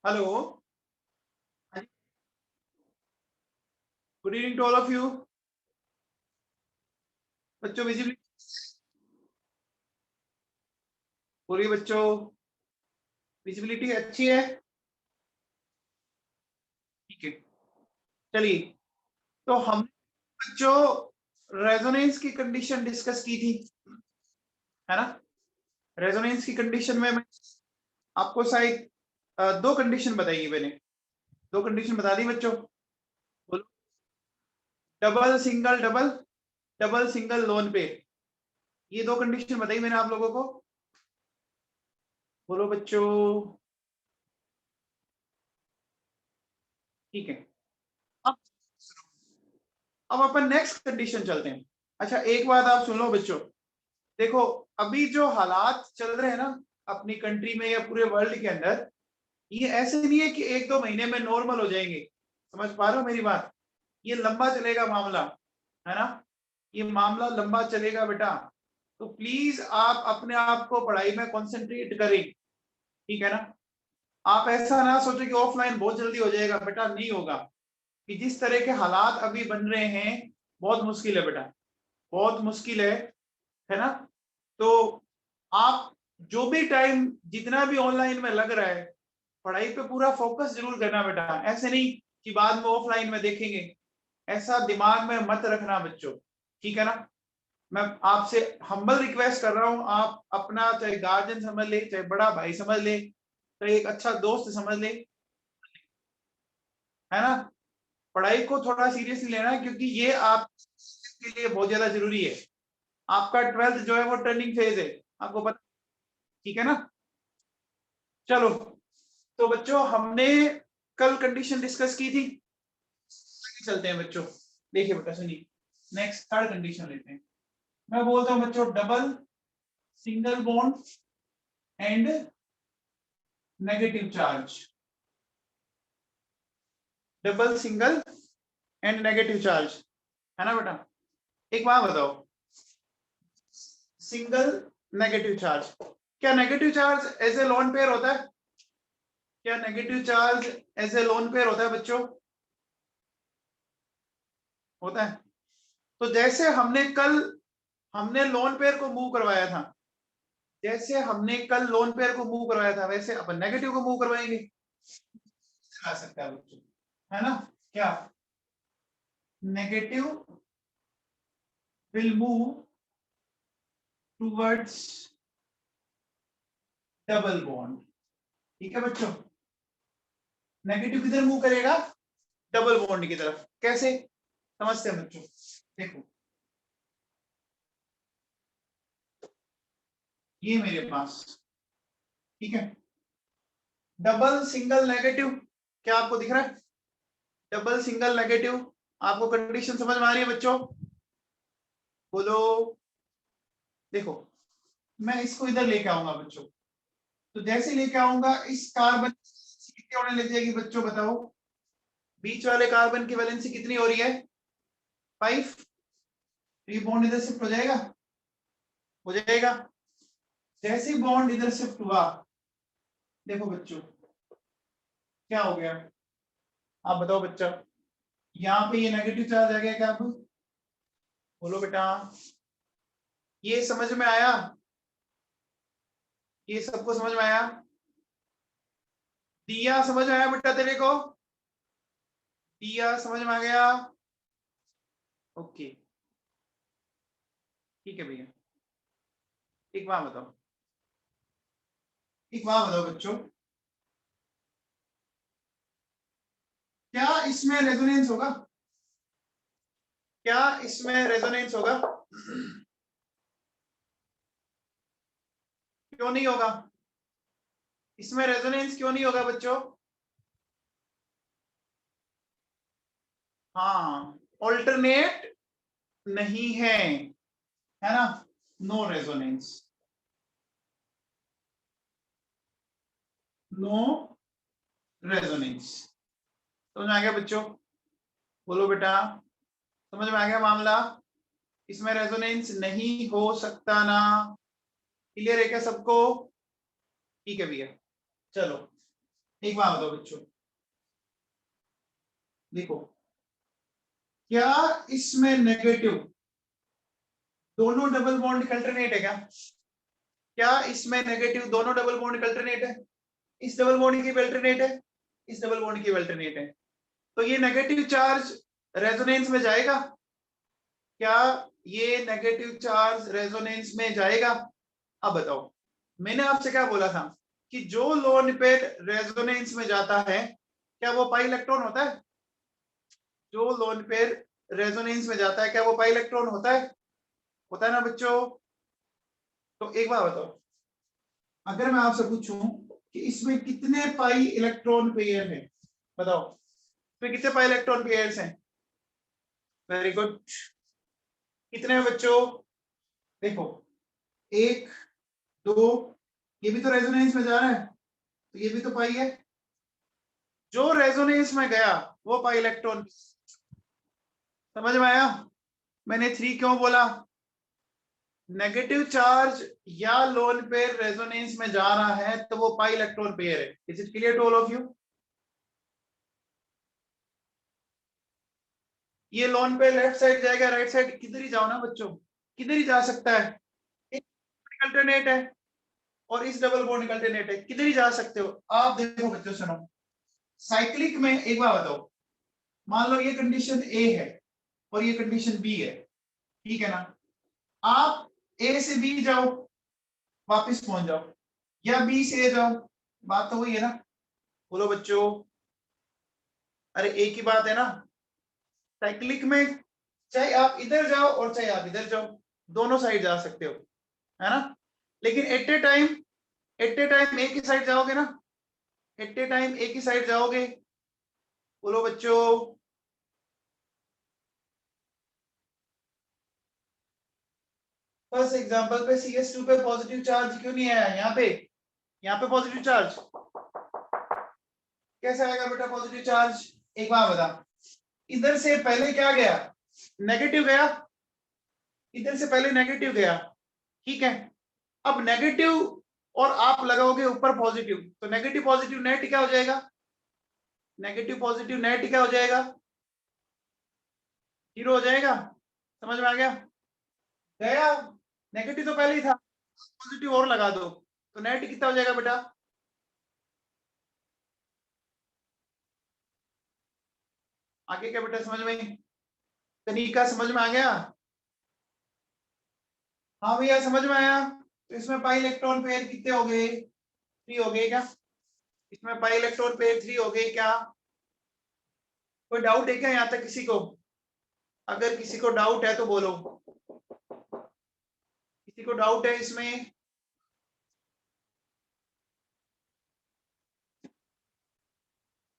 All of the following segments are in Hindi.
Hello, good evening to all of you. बच्चों विजिबिलिटी पूरी, बच्चों विजिबिलिटी अच्छी है? ठीक है, चलिए। तो हम बच्चों रेजोनेंस की कंडीशन डिस्कस की थी, है ना। रेजोनेंस की कंडीशन में मैं आपको शायद दो कंडीशन बताई है मैंने। दो कंडीशन बता दी बच्चों, बोलो। Double single, double double single loan पे, ये दो कंडीशन बताई मैंने आप लोगों को। बोलो बच्चों। ठीक है, अब अब अपन नेक्स्ट कंडीशन चलते हैं। अच्छा, एक बात आप सुन लो बच्चों। देखो, अभी जो हालात चल रहे हैं ना अपनी कंट्री में या पूरे वर्ल्ड के अंदर, ये ऐसे नहीं है कि एक दो महीने में नॉर्मल हो जाएंगे। समझ पा रहे हो मेरी बात? ये लंबा चलेगा मामला, है ना। ये मामला लंबा चलेगा बेटा। तो प्लीज आप अपने आप को पढ़ाई में कंसंट्रेट करें, ठीक है ना। आप ऐसा ना सोचो कि ऑफलाइन बहुत जल्दी हो जाएगा, बेटा नहीं होगा। कि जिस तरह के हालात अभी बन रहे हैं, बहुत मुश्किल है बेटा, बहुत मुश्किल है ना। तो आप जो भी टाइम जितना भी ऑनलाइन में लग रहा है, पढ़ाई पे पूरा फोकस जरूर करना बेटा। ऐसे नहीं कि बाद में ऑफलाइन में देखेंगे, ऐसा दिमाग में मत रखना बच्चों, ठीक है ना। मैं आपसे हम्बल रिक्वेस्ट कर रहा हूं, आप अपना चाहे गार्जियन समझ ले, चाहे बड़ा भाई समझ ले, चाहे एक अच्छा दोस्त समझ ले, है ना। पढ़ाई को थोड़ा सीरियसली लेना, क्योंकि ये आप के लिए बहुत ज्यादा जरूरी है। आपका 12th जो है वो टर्निंग फेज है, आपको पता, ठीक है ना। चलो, तो बच्चों हमने कल कंडीशन डिस्कस की थी, चलते हैं बच्चों। देखिए बेटा सुनिए, नेक्स्ट थर्ड कंडीशन लेते हैं। मैं बोलता हूं बच्चों, double single bond and negative charge. Double single and negative charge, है ना बेटा। एक बात बताओ, सिंगल नेगेटिव चार्ज, क्या negative charge as a lone pair होता है? क्या negative charge as a lone pair होता है बच्चों? होता है। तो जैसे हमने लोन पेयर को मूव करवाया था, जैसे हमने कल लोन पेयर को मूव करवाया था, वैसे अपन नेगेटिव को मूव करवाएंगे। आ सकता है बच्चों, है ना। क्या negative will move towards double bond, ठीक है बच्चों। नेगेटिव किधर मूव करेगा? डबल बॉन्ड की तरफ। कैसे समझते हैं बच्चों? देखो, ये मेरे पास, ठीक है, डबल सिंगल नेगेटिव, क्या आपको दिख रहा है? डबल सिंगल नेगेटिव, आपको कंडीशन समझ में आ रही है बच्चों? बोलो। देखो, मैं इसको इधर लेके आऊंगा बच्चों। तो जैसे लेके आऊंगा, इस कार्बन कितनी होने लग जाएगी बच्चों, बताओ। बीच वाले कार्बन की वैलेंसी कितनी हो रही है? 5। ये बॉन्ड इधर शिफ्ट हो जाएगा, हो जाएगा। जैसे बॉन्ड इधर शिफ्ट हुआ, देखो बच्चों क्या हो गया, आप बताओ बच्चा। यहाँ पे ये नेगेटिव चार्ज आ गया क्या? आप बोलो बेटा, ये समझ में आया? ये सबको समझ में आया? दिया समझ में आया बेटा तेरे को? दिया समझ में आ गया? ओके, ठीक है भैया। एक बात बताओ, एक बात बताओ बच्चों, क्या इसमें रेजोनेंस होगा? क्या इसमें रेजोनेंस होगा? क्यों नहीं होगा? इसमें रेजोनेंस क्यों नहीं होगा बच्चों? हाँ, ऑल्टरनेट नहीं है ना। No resonance, no resonance. समझ में आ गया बच्चों? बोलो बेटा, समझ में आ गया मामला? इसमें रेजोनेंस नहीं हो सकता ना। क्लियर है क्या सबको? ठीक है भैया, चलो। एक बात बताओ बच्चों, देखो क्या इसमें नेगेटिव दोनों डबल बॉन्ड अल्टरनेट है क्या? क्या इसमें नेगेटिव दोनों डबल बॉन्ड अल्टरनेट है? इस डबल बॉन्ड की भी अल्टरनेट है, इस डबल बॉन्ड की भी अल्टरनेट है। तो ये नेगेटिव चार्ज रेजोनेंस में जाएगा? क्या ये नेगेटिव चार्ज रेजोनेंस में जाएगा? अब बताओ, मैंने आपसे क्या बोला था कि जो लोन पेयर रेजोनेंस में जाता है क्या वो पाई इलेक्ट्रॉन होता है? जो लोन पेयर रेजोनेंस में जाता है क्या वो पाई इलेक्ट्रॉन होता है? होता है ना बच्चों? तो एक बार बताओ, अगर मैं आपसे पूछूं कि इसमें कितने पाई इलेक्ट्रॉन पेयर हैं, बताओ इसमें कितने पाई इलेक्ट्रॉन पेयर्स हैं? Very good. कितने हैं बच्चों? देखो, एक, दो, ये भी तो रेजोनेंस में जा रहा है तो ये भी तो पाई है। जो रेजोनेंस में गया वो पाई इलेक्ट्रॉन। समझ में आया मैंने 3 क्यों बोला? नेगेटिव चार्ज या लोन पेयर रेजोनेंस में जा रहा है तो वो पाई इलेक्ट्रॉन पेयर है। Is it clear to all of you? ये लोन पेयर लेफ्ट साइड जाएगा, राइट साइड किधर ही जाओ ना बच्चों, किधर ही जा सकता है। एक अल्टरनेट है और इस डबल बॉन्ड अल्टरनेट है, किधर ही जा सकते हो आप। देखो बच्चों सुनो, साइक्लिक में एक बार बताओ, मान लो ये कंडीशन ए है और ये कंडीशन बी है, ठीक है ना? आप ए से बी जाओ, वापस पहुंच जाओ, या बी से ए जाओ, बात तो वही है ना? बोलो बच्चों, अरे एक ही बात है ना। साइक्लिक में चाहे आप इधर जाओ और चाहे आप इधर जाओ, दोनों साइड जा सकते हो, है ना? लेकिन एट ए टाइम एक ही साइड जाओगे ना, एट ए टाइम एक ही साइड जाओगे। बोलो बच्चों, फर्स्ट एग्जांपल पे CS2 पे पॉजिटिव चार्ज क्यों नहीं आया? यहाँ पे पॉजिटिव चार्ज कैसे आएगा बेटा? पॉजिटिव चार्ज एक बार बता, इधर से पहले क्या गया? नेगेटिव गया, इधर से पहले नेगेटिव गया, ठीक है? अब नेगेटिव और आप लगाओगे ऊपर पॉजिटिव, तो नेगेटिव पॉजिटिव नेट क्या हो जाएगा? नेगेटिव पॉजिटिव नेट क्या हो जाएगा? 0 हो जाएगा। समझ में आ गया? गया, नेगेटिव तो पहले ही था, पॉजिटिव और लगा दो तो नेट कितना हो जाएगा बेटा? आगे क्या बेटा, समझ में? तरीका समझ में आ गया? हाँ भैया समझ में आया। तो इसमें पाई इलेक्ट्रॉन पेयर कितने हो गए? 3 हो गए क्या? इसमें पाई इलेक्ट्रॉन पेयर 3 हो गए क्या? कोई डाउट है क्या यहाँ तक किसी को? अगर किसी को डाउट है तो बोलो। किसी को डाउट है इसमें?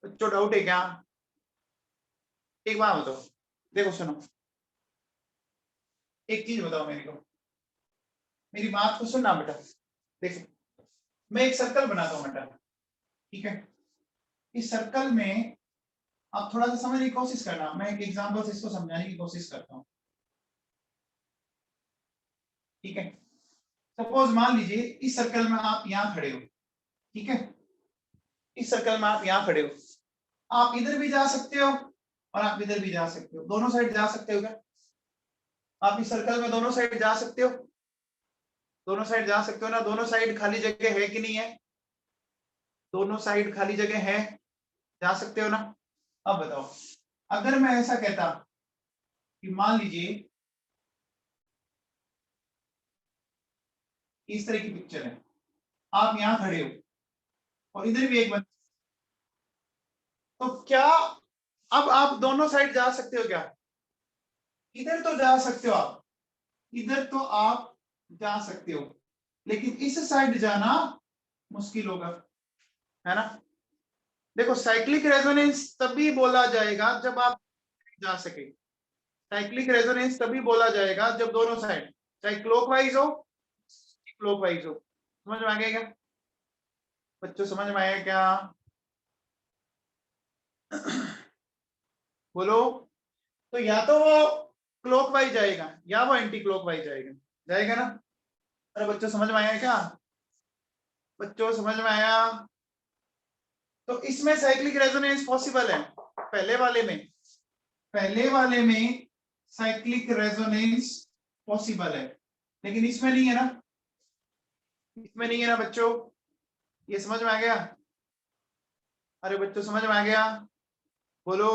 बच्चों डाउट है क्या? एक बात बताओ, देखो सुनो, एक चीज बताओ मेरे को, मेरी बात को सुनना बेटा। देखो, मैं एक सर्कल बनाता हूँ बेटा, ठीक है? इस सर्कल में आप थोड़ा सा समझने की कोशिश करना, मैं एक एग्जांपल से इसको समझाने की कोशिश करता हूँ, ठीक है? सपोज मान लीजिए इस सर्कल में आप यहाँ खड़े हो, ठीक है? इस सर्कल में आप यहाँ खड़े हो, आप इधर भी जा सकते हो और आप इधर भी जा सकते हो, दोनों साइड जा सकते हो क्या? आप इस सर्कल में दोनों साइड जा सकते हो? दोनों साइड जा सकते हो ना? दोनों साइड खाली जगह है कि नहीं है? दोनों साइड खाली जगह है, जा सकते हो ना? अब बताओ, अगर मैं ऐसा कहता कि मान लीजिए इस तरह की पिक्चर है, आप यहाँ खड़े हो और इधर भी एक बंदा, तो क्या अब आप दोनों साइड जा सकते हो क्या? इधर तो जा सकते हो आप, इधर तो आप जा सकते हो, लेकिन इस साइड जाना मुश्किल होगा, है ना? देखो, साइक्लिक रेजोनेंस तभी बोला जाएगा जब आप जा सके। साइक्लिक रेजोनेंस तभी बोला जाएगा जब दोनों साइड, चाहे क्लॉकवाइज हो क्लॉकवाइज हो। समझ में आ गया क्या बच्चों? समझ में आया क्या? बोलो। तो या तो वो क्लॉकवाइज जाएगा या वो एंटी क्लॉकवाइज जाएगा, जाएगा ना? अरे बच्चों समझ में आया क्या? बच्चों समझ में आया? तो इसमें साइक्लिक रेजोनेंस पॉसिबल है, पहले वाले में साइक्लिक रेजोनेंस पॉसिबल है, लेकिन इसमें नहीं है ना, इसमें नहीं है ना बच्चों। ये समझ में आ गया? अरे बच्चों समझ में आ गया? बोलो।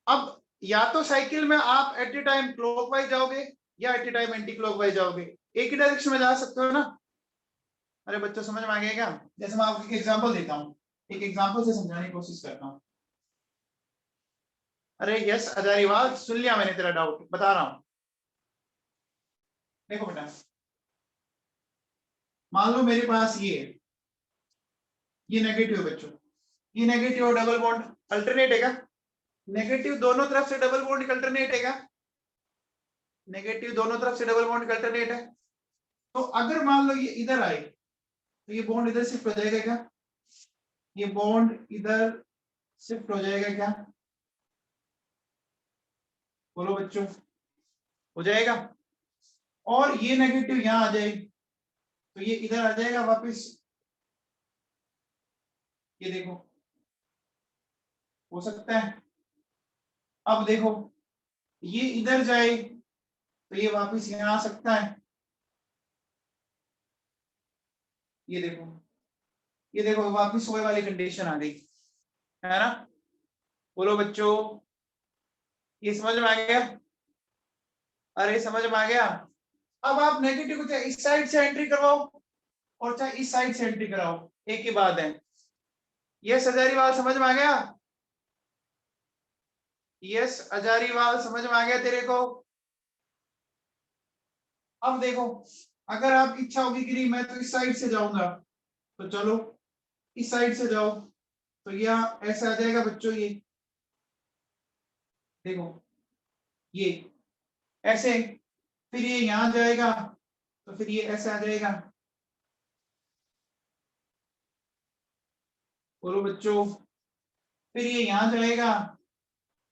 अब या तो साइकिल में आप एट ए टाइम क्लॉकवाइज जाओगे या at a time anti clockwise जाओगे, एक ही डायरेक्शन में जा सकते हो ना। अरे बच्चों समझ में आ गया क्या? जैसे मैं आपको एक एग्जांपल देता हूँ, एक एग्जांपल से समझाने की कोशिश करता हूँ। अरे यस हजारीवाल, सुन लिया मैंने तेरा डाउट, बता रहा हूँ। देखो बेटा, मान लो मेरे पास ये नेगेटिव बच्चों, ये नेगेटिव और डबल बॉन्ड अल्टरनेट है क्या? नेगेटिव दोनों तरफ से डबल बॉन्ड अल्टरनेट है क्या? नेगेटिव दोनों तरफ से डबल बॉन्ड अल्टरनेट है। तो अगर मान लो ये इधर आए तो ये बॉन्ड इधर शिफ्ट हो जाएगा क्या? ये बॉन्ड इधर शिफ्ट हो जाएगा क्या? बोलो बच्चों, हो जाएगा। और ये नेगेटिव यहां आ जाए तो ये इधर आ जाएगा वापस। ये देखो, हो सकता है। अब देखो, ये इधर जाए तो ये वापस यहां आ सकता है। ये देखो, ये देखो वापस वही वाली कंडीशन आ गई, है ना? बोलो बच्चों, ये समझ में आ गया? अरे समझ में आ गया। अब आप नेगेटिव को चाहे इस साइड से एंट्री करवाओ और चाहे इस साइड से एंट्री कराओ, एक ही बात है। यस हजारीवाल समझ में आ गया? यस हजारीवाल समझ में आ गया तेरे को? अब देखो, अगर आपकी इच्छा होगी कि मैं तो इस साइड से जाऊंगा, तो चलो इस साइड से जाओ, तो यह ऐसा आ जाएगा बच्चों। ये देखो, ये ऐसे, फिर ये यहां जाएगा तो फिर ये ऐसे आ जाएगा। बोलो बच्चों, फिर ये यहां जाएगा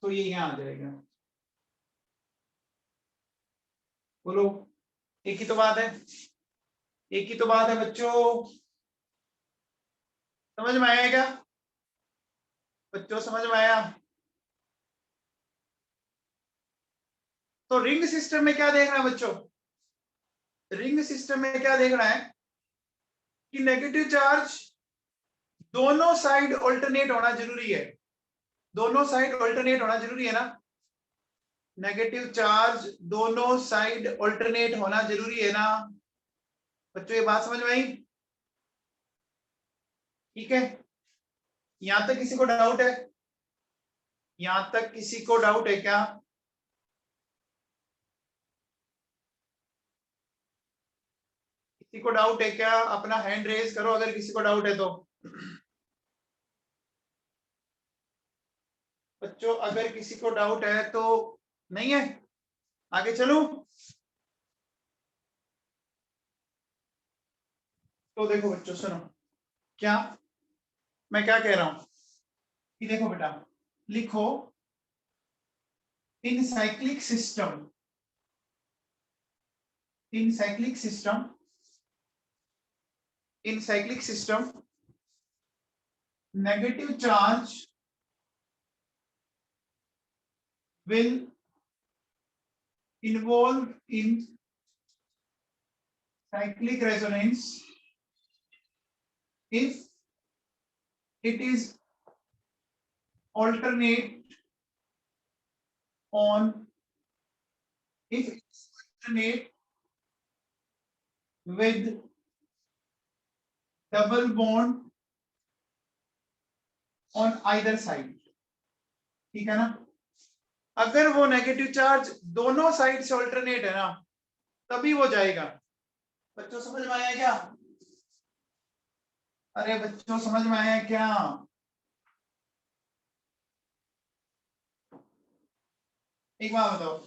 तो ये यहां आ जाएगा। बोलो, एक ही तो बात है, एक ही तो बात है बच्चों। समझ में आया क्या बच्चों? समझ में आया? तो रिंग सिस्टम में क्या देखना है बच्चों? रिंग सिस्टम में क्या देखना है कि नेगेटिव चार्ज दोनों साइड ऑल्टरनेट होना जरूरी है, दोनों साइड ऑल्टरनेट होना जरूरी है ना। नेगेटिव चार्ज दोनों साइड ऑल्टरनेट होना जरूरी है ना बच्चों? ये बात समझ में आई? ठीक है, यहां तक किसी को डाउट है? यहां तक किसी को डाउट है क्या? किसी को डाउट है क्या? अपना हैंड रेज करो अगर किसी को डाउट है तो। बच्चों अगर किसी को डाउट है तो, नहीं है? आगे चलूं? तो देखो बच्चों सुनो, क्या मैं क्या कह रहा हूं कि देखो बेटा, लिखो इन cyclic system, in cyclic system, in cyclic system negative charge will involve in cyclic resonance if it is alternate on, if it's alternate with double bond on either side। ठीक है ना? अगर वो नेगेटिव चार्ज दोनों साइड से ऑल्टरनेट है ना, तभी वो जाएगा। बच्चों समझ में आया क्या? अरे बच्चों समझ में आया क्या? एक बात बताओ,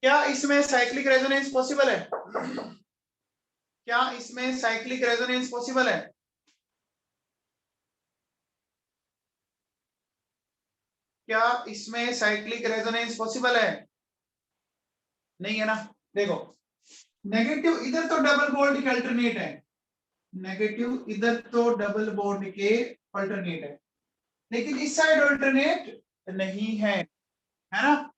क्या इसमें साइक्लिक रेजोनेंस पॉसिबल है? क्या इसमें साइक्लिक रेजोनेंस पॉसिबल है? क्या इसमें साइक्लिक रेजोनेंस पॉसिबल है? नहीं है ना। देखो नेगेटिव इधर तो डबल बॉन्ड के अल्टरनेट है, नेगेटिव इधर तो डबल बॉन्ड के अल्टरनेट है, लेकिन इस साइड अल्टरनेट नहीं है ना,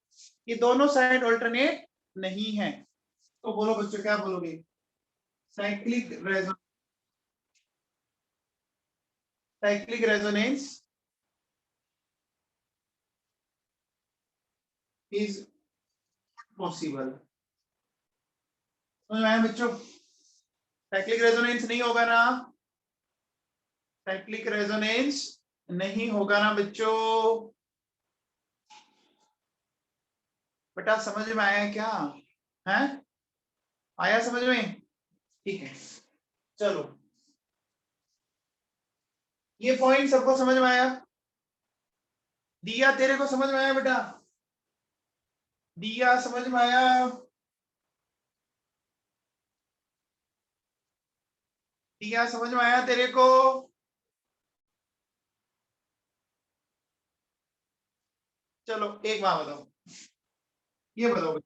ये दोनों साइड अल्टरनेट नहीं है। तो बोलो बच्चों क्या बोलोगे? Cyclic resonance, cyclic resonance is possible. समझ में आया बच्चों? साइक्लिक रेजोनेंस नहीं होगा ना, साइक्लिक रेजोनेंस नहीं होगा ना बच्चों। बेटा समझ में आया क्या है? आया समझ में? ठीक है चलो, ये पॉइंट सबको समझ में आया? दिया तेरे को समझ में आया बेटा? दिया समझ में आया? दिया समझ में आया तेरे को? चलो एक बात बताओ, ये बताओ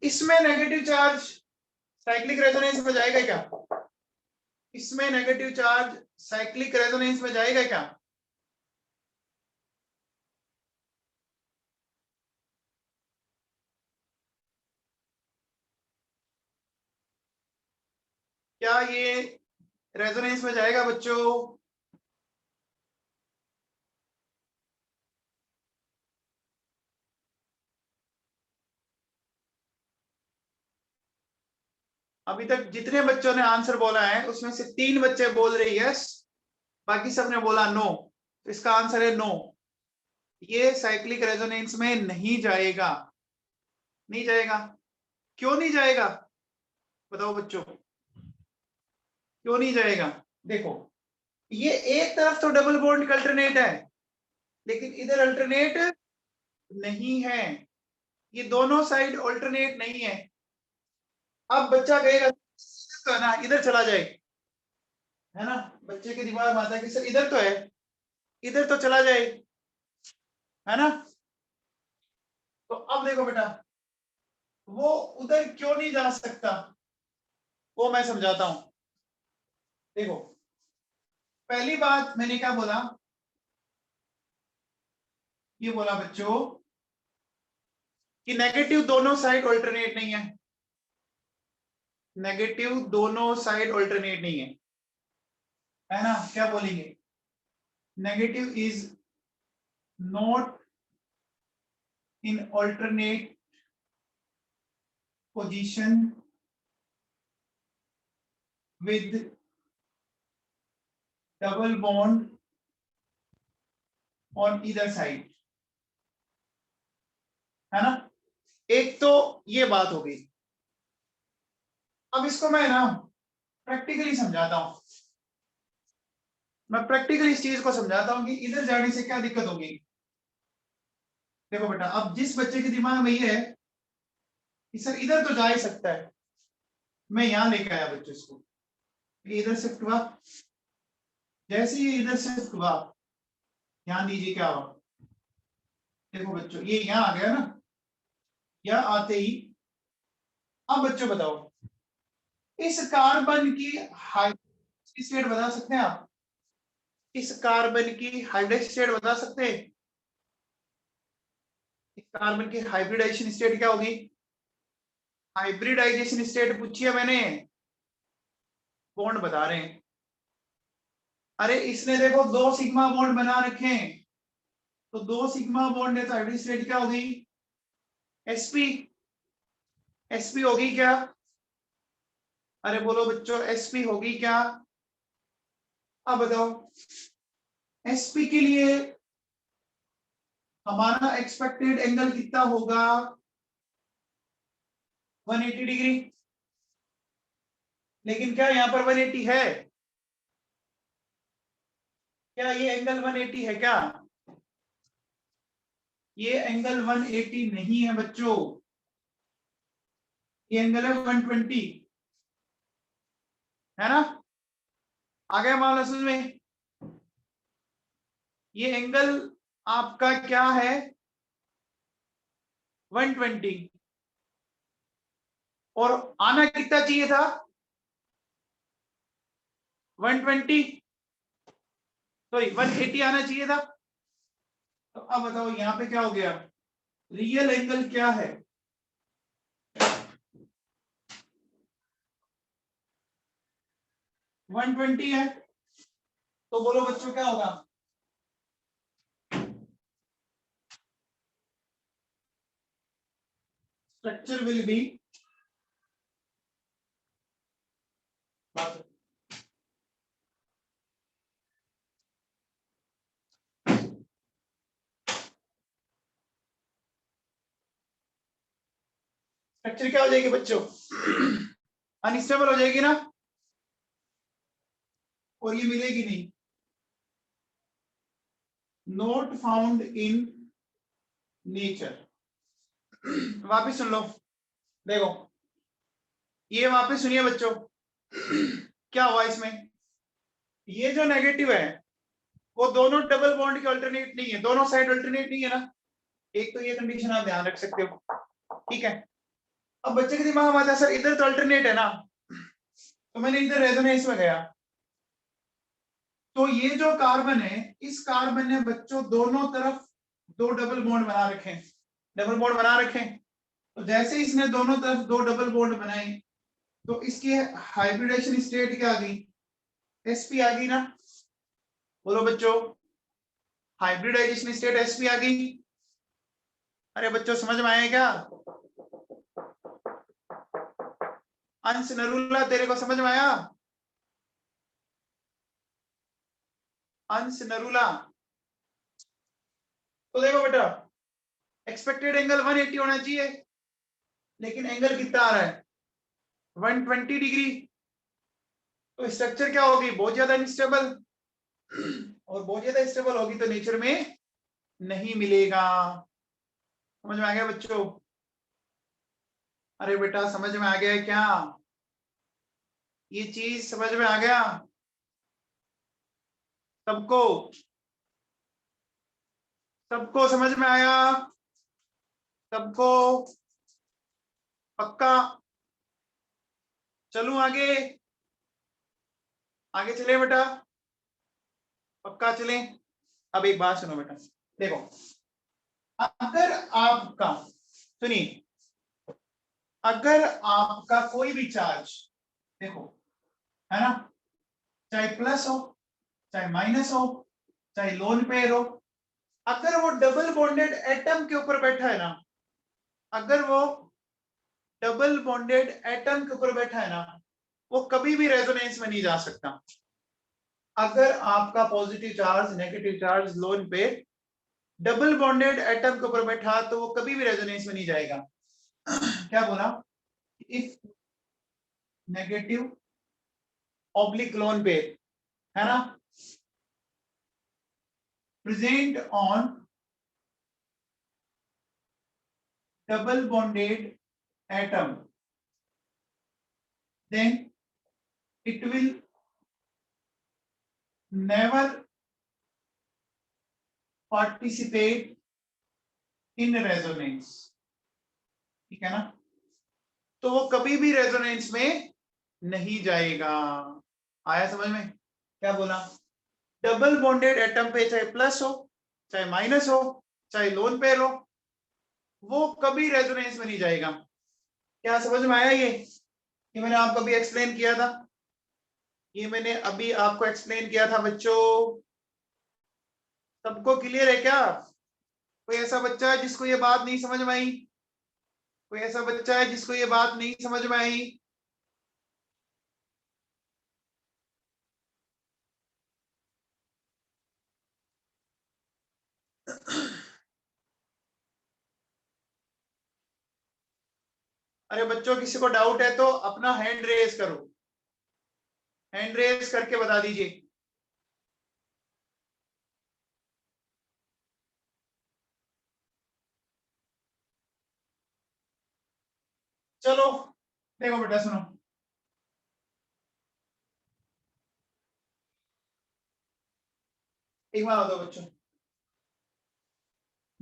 इसमें नेगेटिव चार्ज साइक्लिक रेजोनेंस में जाएगा क्या? इसमें नेगेटिव चार्ज साइक्लिक रेजोनेंस में जाएगा क्या? क्या ये रेजोनेंस में जाएगा बच्चों? अभी तक जितने बच्चों ने आंसर बोला है उसमें से 3 बच्चे बोल रहे यस, बाकी सबने बोला नो, तो इसका आंसर है नो, ये साइक्लिक रेजोनेंस में नहीं जाएगा। नहीं जाएगा, क्यों नहीं जाएगा बताओ बच्चों, क्यों नहीं जाएगा? देखो ये एक तरफ तो डबल बॉन्ड का अल्टरनेट है, लेकिन इधर अल्टरनेट नहीं है, ये दोनों साइड अल्टरनेट नहीं है। अब बच्चा कहेगा तो ना इधर चला जाए, है ना, बच्चे के दिमाग में आता है कि सर इधर तो है, इधर तो चला जाए, है ना। तो अब देखो बेटा, वो उधर क्यों नहीं जा सकता, वो मैं समझाता हूं। देखो पहली बात मैंने क्या बोला, ये बोला बच्चों कि नेगेटिव दोनों साइड अल्टरनेट नहीं है, नेगेटिव दोनों साइड अल्टरनेट नहीं है ना। क्या बोलेंगे? Negative is not in alternate position with double bond on either side, है ना। एक तो ये बात हो गई। अब इसको मैं ना प्रैक्टिकली समझाता हूं, मैं प्रैक्टिकली इस चीज को समझाता हूं कि इधर जाने से क्या दिक्कत होगी। देखो बेटा, अब जिस बच्चे के दिमाग में ये है कि सर इधर तो जा ही सकता है, मैं यहां लेके आया बच्चों इसको, इधर शिफ्ट हुआ, जैसे ही इधर शिफ्ट हुआ, ध्यान दीजिए क्या हुआ। देखो बच्चों ये यहां आ गया ना, यहां आते ही अब बच्चों बताओ इस कार्बन की हाइड्रोजन स्टेट बता सकते हैं आप? इस कार्बन की हाइब्रिडाइजेशन स्टेट बता सकते हैं? इस कार्बन की हाइब्रिडाइजेशन स्टेट क्या होगी? हाइब्रिडाइजेशन स्टेट पूछी है मैंने, बॉन्ड बता रहे हैं। अरे इसने देखो 2 सिग्मा बॉन्ड बना रखे हैं, तो 2 सिग्मा बॉन्ड है तो हाइब्रिड स्टेट क्या होगी? sp, sp होगी क्या? अरे बोलो बच्चों sp होगी क्या? अब बताओ sp के लिए हमारा एक्सपेक्टेड एंगल कितना होगा? 180 डिग्री। लेकिन क्या यहाँ पर 180 है? क्या ये एंगल 180 है क्या? ये एंगल 180 नहीं है बच्चों, ये एंगल है 120, है ना। आ गया मामला समझ में? ये एंगल आपका क्या है 120 और आना कितना चाहिए था 120 सॉरी 180 आना चाहिए था। तो अब बताओ यहाँ पे क्या हो गया रियल एंगल क्या है 120 है। तो बोलो बच्चों क्या होगा स्ट्रक्चर विल बी स्ट्रक्चर क्या हो जाएगी बच्चों अनस्टेबल हो जाएगी ना और ये मिलेगी नहीं नोट फाउंड इन नेचर। वापिस सुन लो देखो ये वापिस सुनिए बच्चों क्या हुआ इसमें ये जो नेगेटिव है वो दोनों डबल बॉन्ड के अल्टरनेट नहीं है दोनों साइड अल्टरनेट नहीं है ना एक तो ये कंडीशन आप ध्यान रख सकते हो ठीक है। अब बच्चे के दिमाग में आता है सर इधर तो अल्टरनेट है ना तो मैंने इधर रेजोनेंस में गया तो ये जो कार्बन है इस कार्बन ने बच्चों दोनों तरफ दो डबल बॉन्ड बना रखे डबल बॉन्ड बना रखे तो जैसे इसने दोनों तरफ दो डबल बॉन्ड बनाए तो इसकी हाइब्रिडेशन स्टेट क्या आ गई sp आ गई ना बोलो बच्चों हाइब्रिडाइजेशन स्टेट sp आ गई। अरे बच्चों समझ में आया क्या अंश नरूला तेरे को समझ में आया अंश नरूला तो देखो बेटा एक्सपेक्टेड एंगल 180 होना चाहिए लेकिन एंगल कितना आ रहा है 120 डिग्री तो स्ट्रक्चर क्या होगी बहुत ज्यादा अनस्टेबल और बहुत ज्यादा स्टेबल होगी तो नेचर में नहीं मिलेगा। समझ में आ गया बच्चों अरे बेटा समझ में आ गया है क्या ये चीज समझ में आ गया सबको सबको समझ में आया सबको पक्का चलूं आगे आगे चले बेटा पक्का चले। अब एक बात सुनो बेटा देखो अगर आपका सुनिए अगर आपका कोई भी चार्ज देखो है ना चाहे प्लस हो चाहे माइनस हो चाहे लोन पेयर हो अगर वो डबल बॉन्डेड एटम के ऊपर बैठा है ना अगर वो डबल बॉन्डेड एटम के ऊपर बैठा है ना वो कभी भी रेजोनेंस में नहीं जा सकता। अगर आपका positive charge negative charge loan पे डबल बॉन्डेड एटम के ऊपर बैठा तो वो कभी भी रेजोनेंस में नहीं जाएगा। क्या बोला इफ नेगेटिव ऑब्लिक लोन पे है ना present on double bonded atom then it will never participate in resonance ठीक है ना तो वो कभी भी रेजोनेंस में नहीं जाएगा। आया समझ में क्या बोला डबल बॉन्डेड एटम पे चाहे प्लस हो चाहे माइनस हो चाहे लोन पेयर हो वो कभी रेजोनेंस में नहीं जाएगा। क्या समझ में आया ये मैंने आपको अभी एक्सप्लेन किया था ये मैंने अभी आपको एक्सप्लेन किया था बच्चों सबको क्लियर है क्या कोई ऐसा बच्चा है जिसको ये बात नहीं समझ में आई कोई ऐसा बच्चा है जिसको ये बात नहीं समझ में आई अरे बच्चों किसी को डाउट है तो अपना हैंड रेज करो हैंड रेज करके बता दीजिए। चलो देखो बेटा सुनो एक बार बताओ बच्चों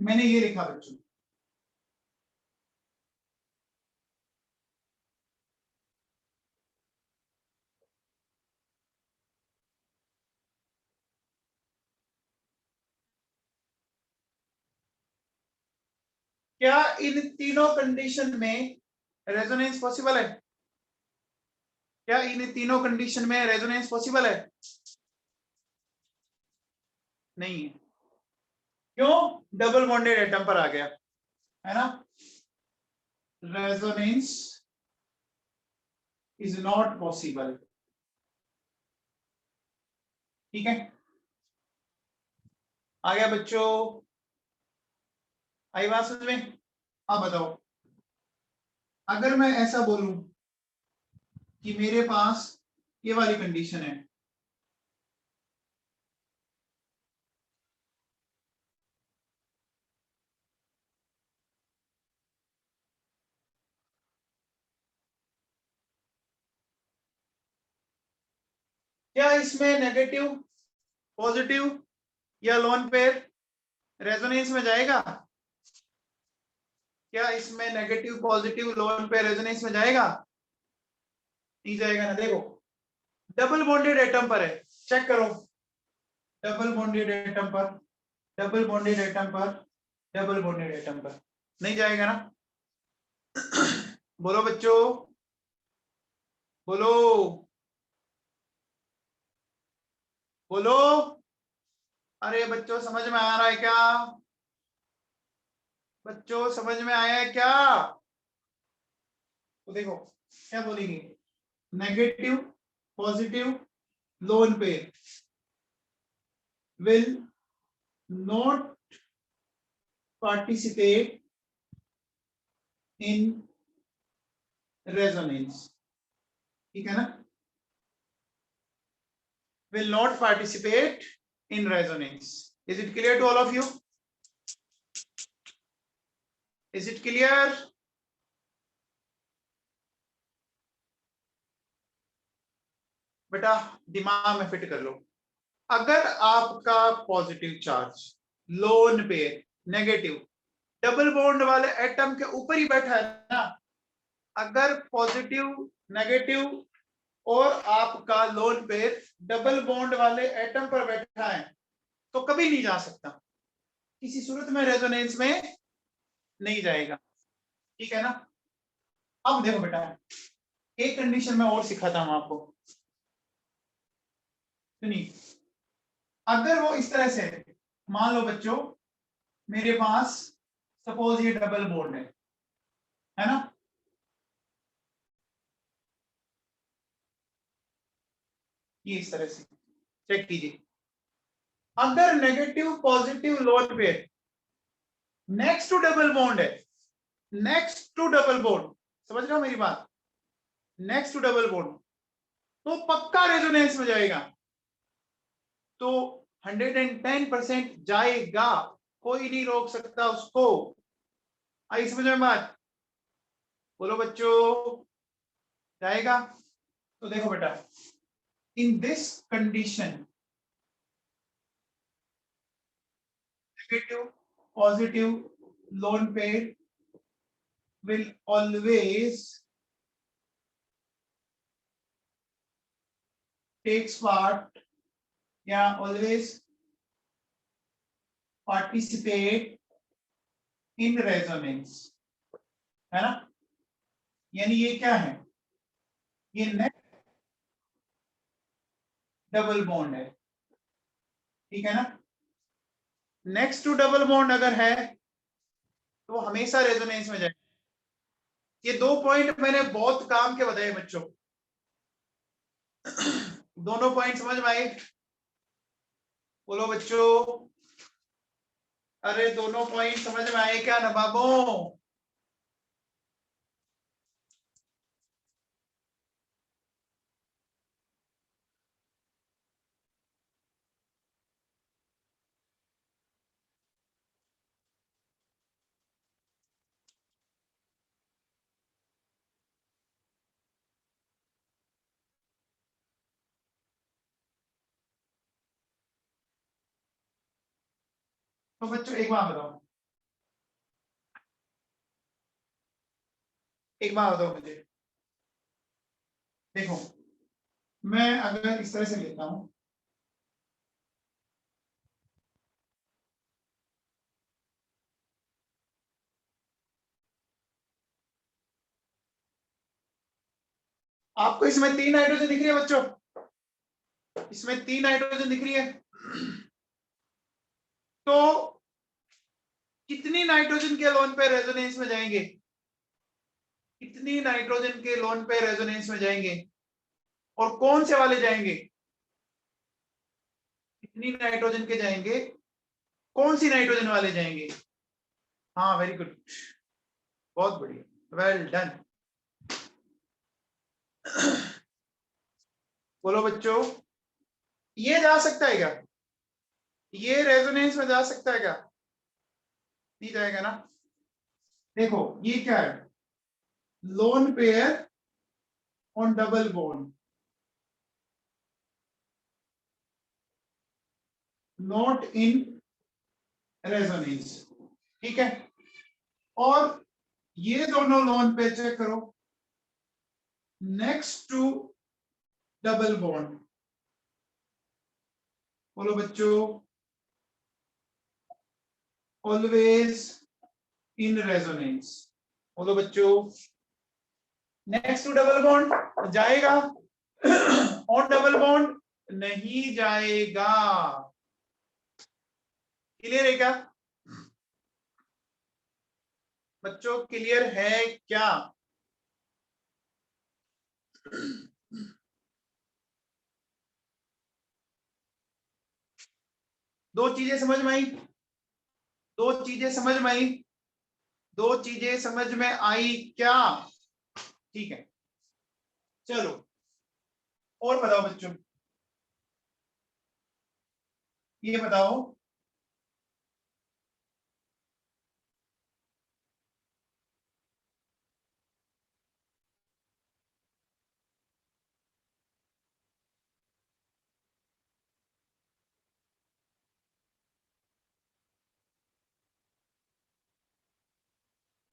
मैंने ये लिखा बच्चों, क्या इन तीनों कंडीशन में रेजोनेंस पॉसिबल है? क्या इन तीनों कंडीशन में रेजोनेंस पॉसिबल है? नहीं है। क्यों? डबल बॉन्डेड एटम पर आ गया है ना। Resonance is not possible. ठीक है, आ गया बच्चों? आई बात समझ में? आप बताओ, अगर मैं ऐसा बोलूं कि मेरे पास ये वाली कंडीशन है, क्या इसमें नेगेटिव पॉजिटिव या लोन पेयर रेजोनेंस में जाएगा? क्या इसमें negative positive lone pair resonance में जाएगा? नहीं जाएगा ना। देखो, डबल बॉन्डेड एटम पर है, चेक करो। डबल बॉन्डेड एटम पर, डबल बॉन्डेड एटम पर, डबल बॉन्डेड एटम पर नहीं जाएगा ना। बोलो बच्चों, बोलो बोलो। अरे बच्चों, समझ में आ रहा है क्या? बच्चों समझ में आया है क्या? तो देखो क्या बोलेंगे, negative positive lone pair will not participate in resonance। ठीक है ना, will not participate in resonance। Is it clear to all of you? Is it clear? बेटा दिमाग में फिट कर लो, अगर आपका positive charge lone pair negative double bond वाले एटम के ऊपर ही बैठा है ना, अगर पॉजिटिव नेगेटिव और आपका लोन पेयर डबल बॉन्ड वाले एटम पर बैठा है, तो कभी नहीं जा सकता, किसी सूरत में रेजोनेंस में नहीं जाएगा। ठीक है ना। अब देखो बेटा, एक कंडीशन मैं और सिखाता हूं आपको, सुनिए। अगर वो इस तरह से, मान लो बच्चों मेरे पास सपोज ये डबल बॉन्ड है ना, ये इस तरह से चेक कीजिए। अगर negative positive lone pair next to double bond है, नेक्स्ट टू डबल बॉन्ड, समझ रहे हो मेरी बात, नेक्स्ट टू डबल बॉन्ड, तो पक्का रेजोनेंस में जाएगा। तो 110% जाएगा, कोई नहीं रोक सकता उसको। आई समझ में बात? बोलो बच्चों, जाएगा। तो देखो बेटा, in this condition negative positive lone pair will always takes part या always participate in resonance, है ना। यानी ये क्या है, ये नेक्स्ट डबल बॉन्ड है। ठीक है ना, नेक्स्ट टू डबल बॉन्ड अगर है तो वो हमेशा रेजोनेंस में जाएगा। ये दो पॉइंट मैंने बहुत काम के बताए बच्चों। दोनों पॉइंट समझ में आए? बोलो बच्चों, अरे दोनों पॉइंट समझ में आए क्या नवाबों? तो बच्चों एक बात बताओ, एक बात बताओ मुझे, देखो मैं अगर इस तरह से लेता हूं, आपको इसमें 3 नाइट्रोजन दिख रही है बच्चों, इसमें 3 नाइट्रोजन दिख रही है, तो कितनी नाइट्रोजन के लोन पे रेजोनेंस में जाएंगे, कितनी नाइट्रोजन के लोन पे रेजोनेंस में जाएंगे, और कौन से वाले जाएंगे, कितनी नाइट्रोजन के जाएंगे, कौन सी नाइट्रोजन वाले जाएंगे। हाँ वेरी गुड, बहुत बढ़िया, वेल डन। बोलो बच्चों, ये जा सकता है क्या, ये रेजोनेंस में जा सकता है क्या, नहीं जाएगा ना। देखो ये क्या है, lone pair on double bond, not in resonance, ठीक है। और ये दोनों लोन पे चेक करो, नेक्स्ट टू डबल बॉन्ड, बोलो बच्चों, ऑलवेज इन रेजोनेंस, बोलो बच्चों, नेक्स्ट टू डबल बॉन्ड जाएगा, ऑन डबल बॉन्ड नहीं जाएगा, क्लियर है क्या बच्चों, क्लियर है क्या। दो चीजें समझ में आई, दो चीजें समझ में आई, दो चीजें समझ में आई क्या, ठीक है। चलो और बताओ बच्चों, ये बताओ,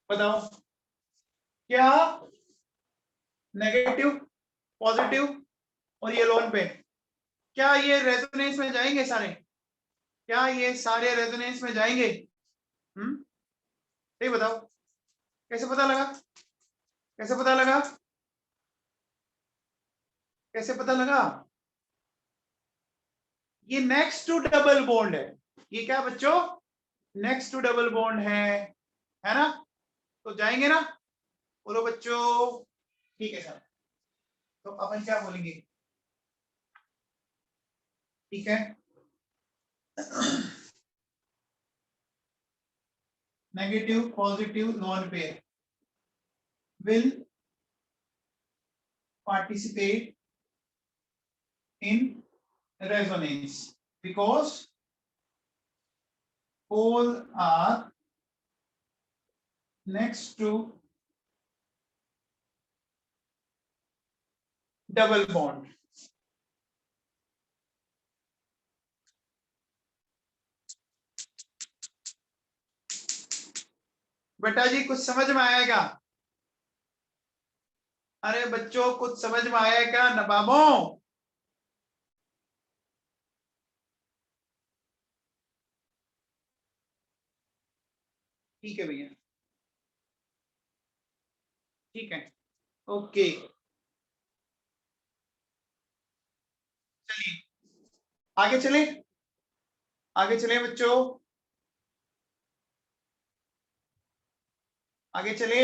बताओ क्या नेगेटिव, पॉजिटिव और ये लोन पे, क्या ये रेजोनेंस में जाएंगे सारे, क्या ये सारे रेजोनेंस में जाएंगे, ये बताओ, कैसे पता लगा, कैसे पता लगा, कैसे पता लगा, ये नेक्स्ट टू डबल बॉन्ड है, ये क्या बच्चों, नेक्स्ट टू डबल बॉन्ड है ना, तो जाएंगे ना, बोलो बच्चों, ठीक है सर, तो अपन क्या बोलेंगे, ठीक है, negative positive non pair will participate in resonance because poles are next to double bond. बेटा जी कुछ समझ में आया क्या, अरे बच्चों कुछ समझ में आया क्या नवाबों, ठीक है भैया, ठीक है, ओके, चलिए आगे चले, आगे चले बच्चों, आगे चले,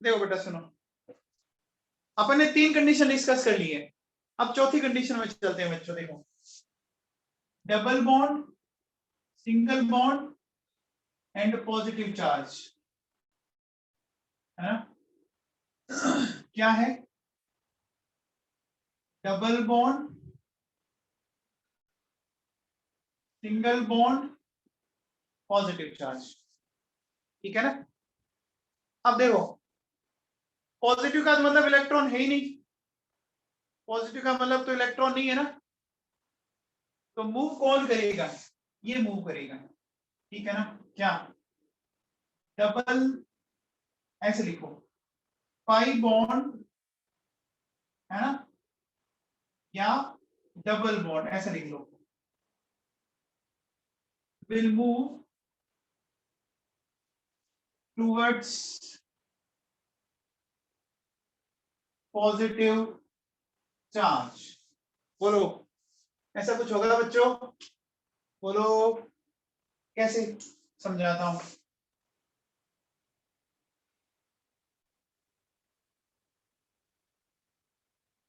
देखो बेटा सुनो, अपन ने 3 कंडीशन डिस्कस कर ली है, अब चौथी कंडीशन में चलते हैं बच्चों, देखो double bond, single bond and positive charge, है ना, क्या है, double bond, single bond, positive charge, ठीक है ना। अब देखो पॉजिटिव का मतलब इलेक्ट्रॉन है ही नहीं, पॉजिटिव का मतलब तो इलेक्ट्रॉन नहीं है ना, तो मूव कौन करेगा, ये मूव करेगा, ठीक है ना। क्या डबल, ऐसे लिखो, पाई बॉन्ड है ना, या डबल बॉन्ड ऐसे लिख लो, will move towards positive charge. बोलो, ऐसा कुछ होगा बच्चों? बोलो, कैसे समझाता हूं।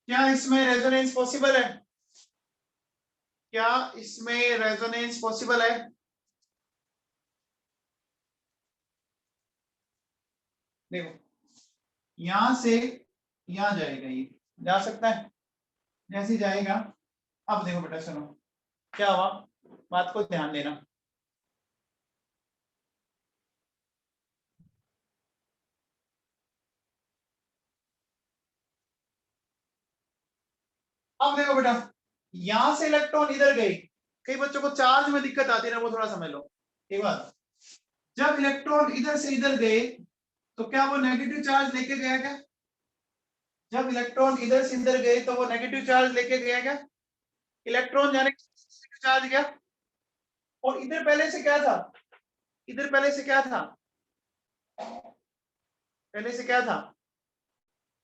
क्या इसमें रेजोनेंस पॉसिबल है? क्या इसमें रेजोनेंस पॉसिबल है? देखो, यहां से यहां जाएगा, ये जा सकता है, जैसे जाएगा। अब देखो बेटा, सुनो क्या हुआ, बात को ध्यान देना। अब देखो बेटा, यहां से इलेक्ट्रॉन इधर गए। कई बच्चों को चार्ज में दिक्कत आती है ना, वो थोड़ा समझ लो एक बात। जब इलेक्ट्रॉन इधर से इधर गए तो क्या वो नेगेटिव चार्ज लेके गया क्या? जब इलेक्ट्रॉन इधर से इधर गए तो वो नेगेटिव चार्ज लेके गया क्या? इलेक्ट्रॉन जाने चार्ज गया। और इधर पहले से क्या था? इधर पहले से क्या था? पहले से क्या था?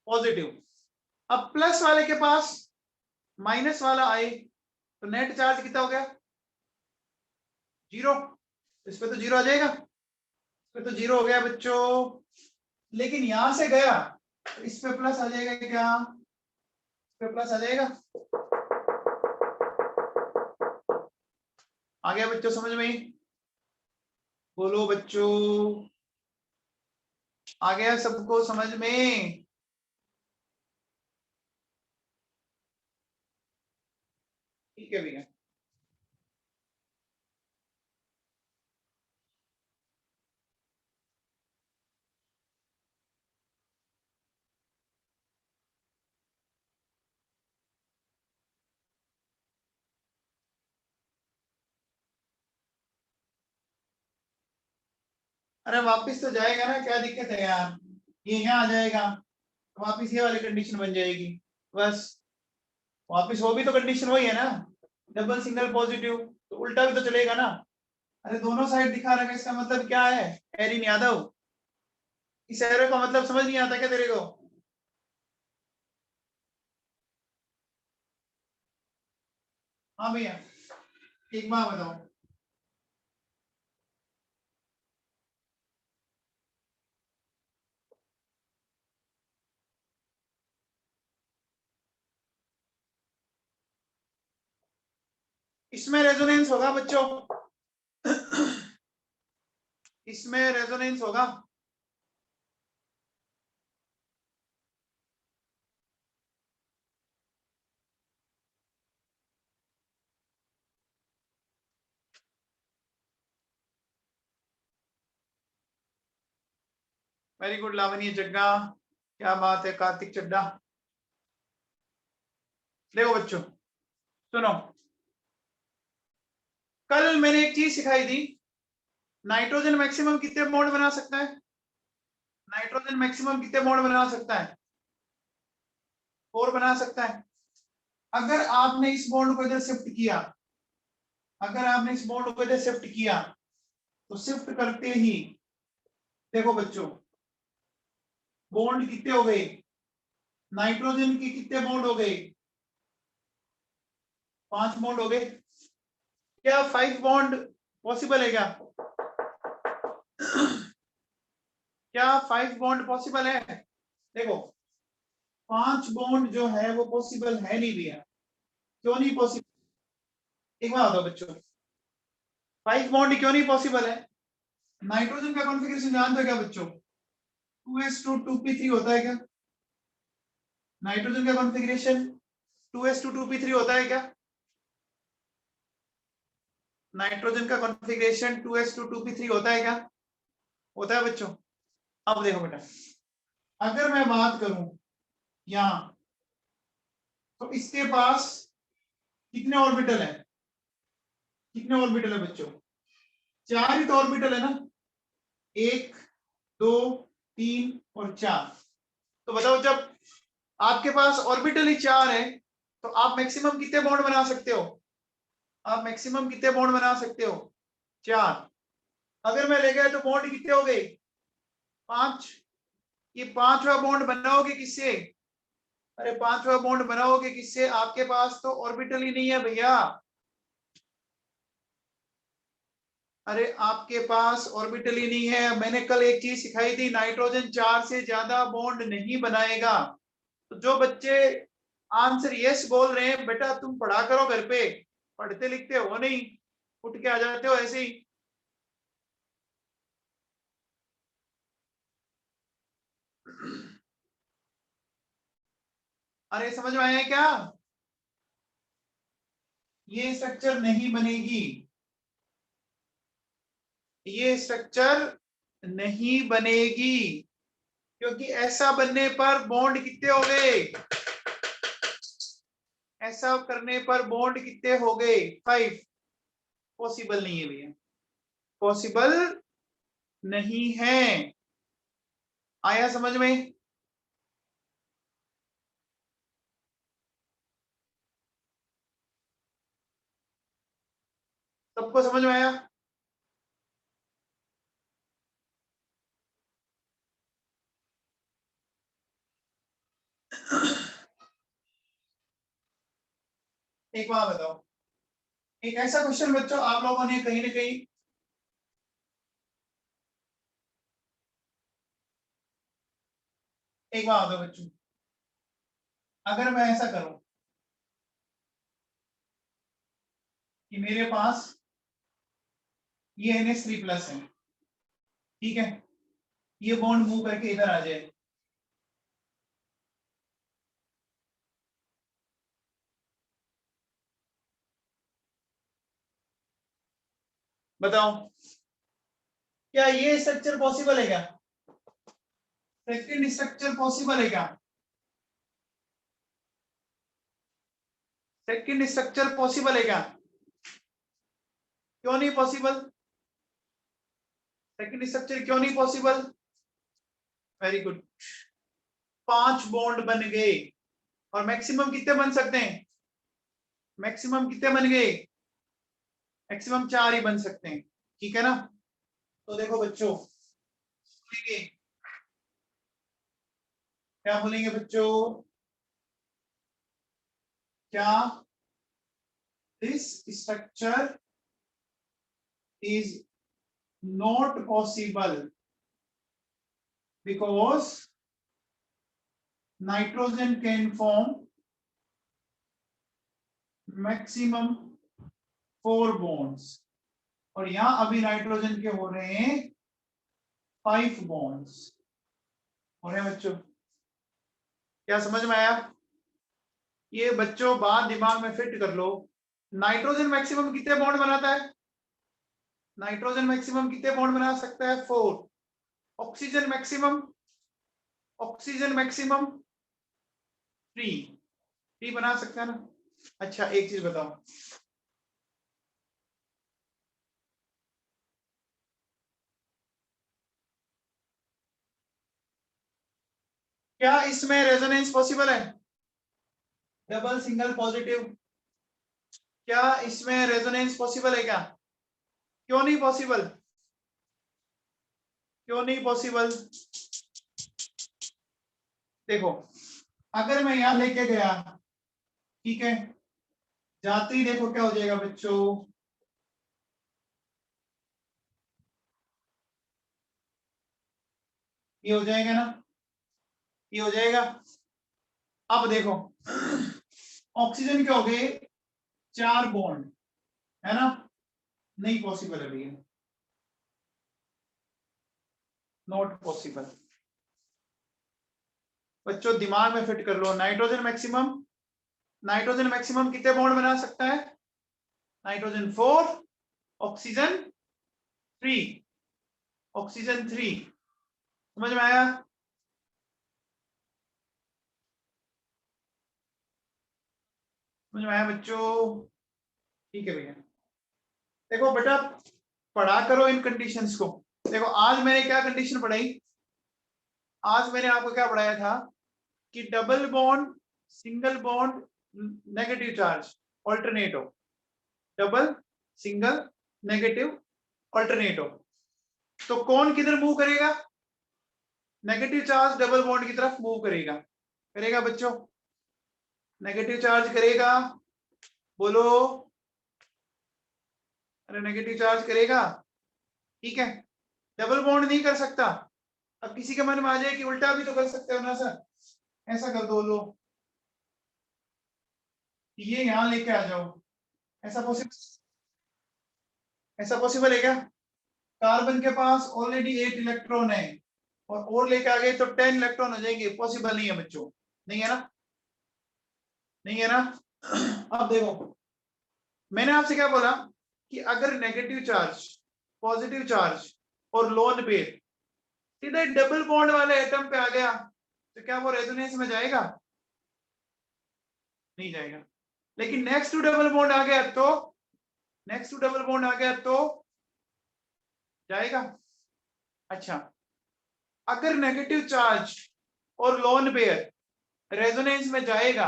पॉजिटिव। अब प्लस वाले के पास माइनस वाला आए तो नेट चार्ज कितना हो गया? जीरो। इस पे तो जीरो आ जाएगा, इस पे तो जीरो हो गया बच्चों। लेकिन यहां से गया तो इस पे प्लस आ जाएगा क्या? इस पे प्लस आ जाएगा। आ गया बच्चों समझ में? बोलो बच्चों, आ गया सबको समझ में? ठीक है भैया। अरे वापिस तो जाएगा ना, क्या दिक्कत है यार? ये यहाँ आ जाएगा तो वापिस ये वाली कंडीशन बन जाएगी बस। वापिस वो भी तो कंडीशन वही है ना, डबल सिंगल पॉजिटिव, तो उल्टा भी तो चलेगा ना। अरे दोनों साइड दिखा रहा है, इसका मतलब क्या है? एरिन यादव, इस एरो का मतलब समझ नहीं आता क्या तेरे को? हाँ भैया, एक बार बताओ। इसमें रेजोनेंस होगा बच्चों, इसमें रेजोनेंस होगा। वेरी गुड लावनी जग्गा, क्या बात है कार्तिक चड्डा। देखो बच्चों, सुनो, कल मैंने एक चीज सिखाई थी, नाइट्रोजन मैक्सिमम कितने बॉन्ड बना सकता है? नाइट्रोजन मैक्सिमम कितने बॉन्ड बना सकता है? 4 बना सकता है। अगर आपने इस बॉन्ड को इधर शिफ्ट किया, अगर आपने इस बॉन्ड को इधर शिफ्ट किया, तो शिफ्ट करते ही देखो बच्चों, बॉन्ड कितने हो गए? नाइट्रोजन के कितने बॉन्ड हो गए? 5 बॉन्ड हो गए। क्या 5 बॉन्ड पॉसिबल है क्या? क्या 5 बॉन्ड पॉसिबल है? देखो, 5 बॉन्ड जो है वो पॉसिबल है नहीं भैया। क्यों नहीं पॉसिबल? एक बार बताओ बच्चों, 5 बॉन्ड क्यों नहीं पॉसिबल है? नाइट्रोजन का कॉन्फ़िगरेशन जानते हो क्या बच्चों? 2s2 2p3 होता है क्या? नाइट्रोजन का कॉन्फ़िगरेशन 2s2 2p3 होता है क्या? नाइट्रोजन का कॉन्फ़िगरेशन 2s2 2p3 होता है क्या? होता है बच्चों। अब देखो बेटा, अगर मैं बात करूं यहां, तो इसके पास कितने ऑर्बिटल है? कितने ऑर्बिटल है बच्चों? 4 ही तो ऑर्बिटल है ना, 1 2 3 और 4। तो बताओ जब आपके पास ऑर्बिटल ही 4 है तो आप मैक्सिमम कितने बॉन्ड बना सकते हो? आप मैक्सिमम कितने बॉन्ड बना सकते हो? 4। अगर मैं ले गया तो बॉन्ड कितने हो गए? 5। ये 5वां बॉन्ड बनाओगे किससे? अरे 5वां बॉन्ड बनाओगे किससे? आपके पास तो ऑर्बिटल ही नहीं है भैया। अरे आपके पास ऑर्बिटल ही नहीं है। मैंने कल एक चीज सिखाई थी, नाइट्रोजन 4 से ज्यादा बॉन्ड नहीं बनाएगा। तो जो बच्चे आंसर यस बोल रहे हैं, बेटा तुम पढ़ा करो घर पे, पढ़ते लिखते हो नहीं, उठ के आ जाते हो ऐसे ही। अरे समझ में आया क्या? ये स्ट्रक्चर नहीं बनेगी, ये स्ट्रक्चर नहीं बनेगी, क्योंकि ऐसा बनने पर बॉन्ड कितने हो गए? ऐसा करने पर बॉन्ड कितने हो गए? 5। पॉसिबल नहीं है भैया, पॉसिबल नहीं है। आया समझ में? सबको समझ में आया? एक बात बताओ, एक ऐसा क्वेश्चन बच्चों आप लोगों ने कहीं ना कहीं, एक बात बताओ बच्चों, अगर मैं ऐसा करूं कि मेरे पास ये NH3+ है, ठीक है, ये बॉन्ड मूव करके इधर आ जाए, बताओ क्या ये स्ट्रक्चर पॉसिबल है क्या? सेकंड स्ट्रक्चर पॉसिबल है क्या? सेकंड स्ट्रक्चर पॉसिबल है क्या? क्यों नहीं पॉसिबल? सेकंड स्ट्रक्चर क्यों नहीं पॉसिबल? Very good. 5 बॉन्ड बन गए, और मैक्सिमम कितने बन सकते हैं? मैक्सिमम कितने बन गए? मैक्सिमम 4 ही बन सकते हैं, ठीक है ना? तो देखो बच्चों, बोलेंगे क्या? बोलेंगे बच्चों क्या? This structure is not possible because nitrogen can form maximum 4 bonds, और यहां अभी नाइट्रोजन के हो रहे हैं 5 बॉन्ड्स। हो रहे हैं बच्चों? क्या समझ में आया? ये बच्चों बात दिमाग में फिट कर लो। नाइट्रोजन मैक्सिमम कितने बॉन्ड बनाता है? नाइट्रोजन मैक्सिमम कितने बॉन्ड बना सकता है? 4। Oxygen maximum, oxygen maximum 3। 3 बना सकता है ना? अच्छा एक चीज बताओ, क्या इसमें रेजोनेंस पॉसिबल है? डबल सिंगल पॉजिटिव, क्या इसमें रेजोनेंस पॉसिबल है क्या? क्यों नहीं पॉसिबल? क्यों नहीं पॉसिबल? देखो, अगर मैं यहां लेके गया, ठीक है, जाते ही देखो क्या हो जाएगा बच्चों, ये हो जाएगा ना, ये हो जाएगा। अब देखो, ऑक्सीजन के हो गए 4 बॉन्ड, है ना? नहीं पॉसिबल है भैया, नॉट पॉसिबल। बच्चों दिमाग में फिट कर लो, नाइट्रोजन मैक्सिमम, नाइट्रोजन मैक्सिमम कितने बॉन्ड बना सकता है? Nitrogen 4, oxygen 3, oxygen 3। समझ में आया? समझ में आया बच्चों? ठीक है भैया। देखो बेटा पढ़ा करो इन कंडीशंस को। देखो आज मैंने क्या कंडीशन पढ़ाई, आज मैंने आपको क्या पढ़ाया था कि double bond single bond negative charge alternate हो, डबल सिंगल नेगेटिव ऑल्टरनेट हो, तो कौन किधर मूव करेगा, नेगेटिव चार्ज डबल बॉन्ड की तरफ मूव करेगा, करेगा बच्चों, नेगेटिव चार्ज करेगा, बोलो, अरे नेगेटिव चार्ज करेगा, ठीक है, डबल बॉन्ड नहीं कर सकता। अब किसी के मन में आ जाए कि उल्टा भी तो कर सकते हो ना सर, ऐसा कर दो, लो ये यहां लेके आ जाओ, ऐसा पॉसिबल, ऐसा पॉसिबल है क्या? कार्बन के पास ऑलरेडी 8 इलेक्ट्रॉन है और लेके आ गए तो 10 इलेक्ट्रॉन हो जाएंगे, पॉसिबल नहीं है बच्चों, नहीं है ना, नहीं है ना। अब देखो मैंने आपसे क्या बोला कि अगर नेगेटिव चार्ज पॉजिटिव चार्ज और लोन पेयर सीधे डबल बॉन्ड वाले एटम पे आ गया तो क्या वो रेजोनेंस में जाएगा? नहीं जाएगा। लेकिन नेक्स्ट टू डबल बॉन्ड आ गया तो, नेक्स्ट टू डबल बॉन्ड आ गया तो जाएगा। अच्छा, अगर नेगेटिव चार्ज और लोन पेयर रेजोनेंस में जाएगा,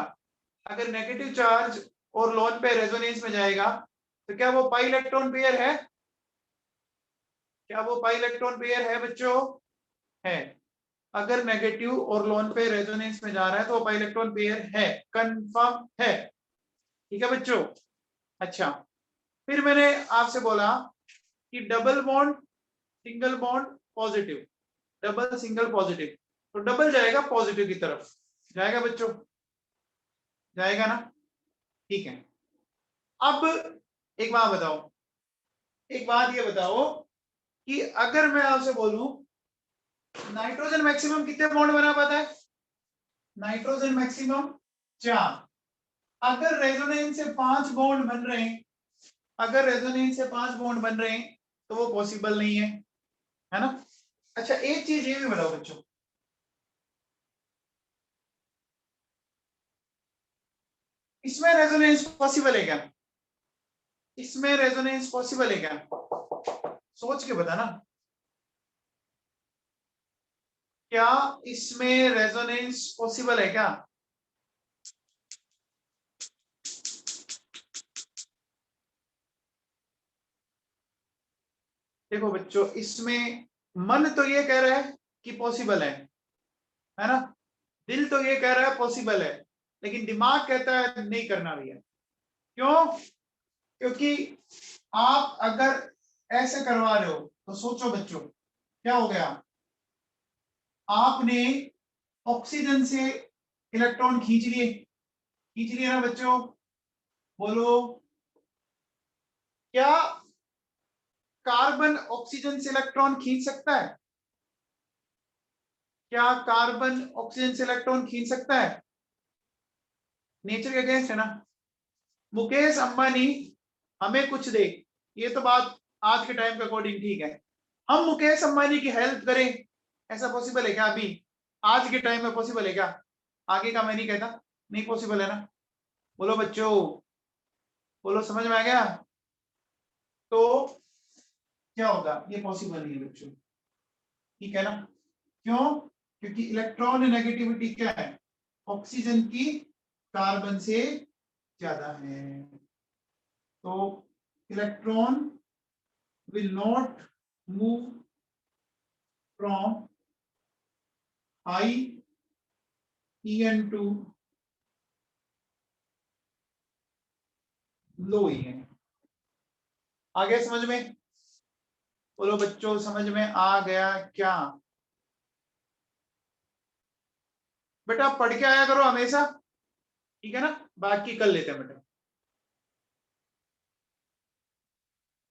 अगर नेगेटिव चार्ज और लोन पेयर रेजोनेंस में जाएगा तो क्या वो पाई इलेक्ट्रॉन पेयर है? क्या वो पाई इलेक्ट्रॉन पेयर है बच्चों? है। अगर नेगेटिव और लोन पेयर रेजोनेंस में जा रहा है तो वो पाई इलेक्ट्रॉन पेयर है, कंफर्म है, ठीक है बच्चों। अच्छा, फिर मैंने आपसे बोला कि double bond single bond positive, double single positive, तो डबल जाएगा पॉजिटिव की तरफ, जाएगा बच्चों, जाएगा ना, ठीक है। अब एक बात बताओ, एक बात ये बताओ कि अगर मैं आपसे बोलूं नाइट्रोजन मैक्सिमम कितने बॉन्ड बना पाता है? Nitrogen maximum 4। अगर रेजोनेंस से 5 बॉन्ड बन रहे हैं, अगर रेजोनेंस से 5 बॉन्ड बन रहे हैं तो वो पॉसिबल नहीं है ना। अच्छा एक चीज ये भी बताओ बच्चों, इसमें रेजोनेंस पॉसिबल है क्या? इसमें रेजोनेंस पॉसिबल है क्या? सोच के बता ना, क्या इसमें रेजोनेंस पॉसिबल है क्या? देखो बच्चों इसमें मन तो ये कह रहा है कि पॉसिबल है ना, दिल तो ये कह रहा है पॉसिबल है, लेकिन दिमाग कहता है नहीं करना भी है। क्यों? क्योंकि आप अगर ऐसे करवा रहे हो तो सोचो बच्चों क्या हो गया, आपने ऑक्सीजन से इलेक्ट्रॉन खींच लिए ना बच्चों, बोलो, क्या कार्बन ऑक्सीजन से इलेक्ट्रॉन खींच सकता है? क्या कार्बन ऑक्सीजन से इलेक्ट्रॉन खींच सकता है? नेचर के अगेंस्ट है ना। मुकेश अंबानी हमें कुछ दे, ये तो बात आज के टाइम के अकॉर्डिंग ठीक है, हम मुकेश अंबानी की हेल्प करें, ऐसा पॉसिबल है क्या? अभी आज के टाइम में पॉसिबल है क्या? आगे का मैं नहीं कहता, नहीं पॉसिबल है ना। बोलो बच्चों, बोलो, समझ में आ गया? तो क्या होगा, ये पॉसिबल नहीं है बच्चों, ठीक है ना। क्यों? क्योंकि इलेक्ट्रॉन नेगेटिविटी क्या है, ऑक्सीजन की कार्बन से ज्यादा है, तो electron will not move from high En to low En। आ गया समझ में? बोलो बच्चों समझ में आ गया क्या? बेटा पढ़ के आया करो हमेशा, ठीक है ना, बाकी कर लेते हैं बेटा।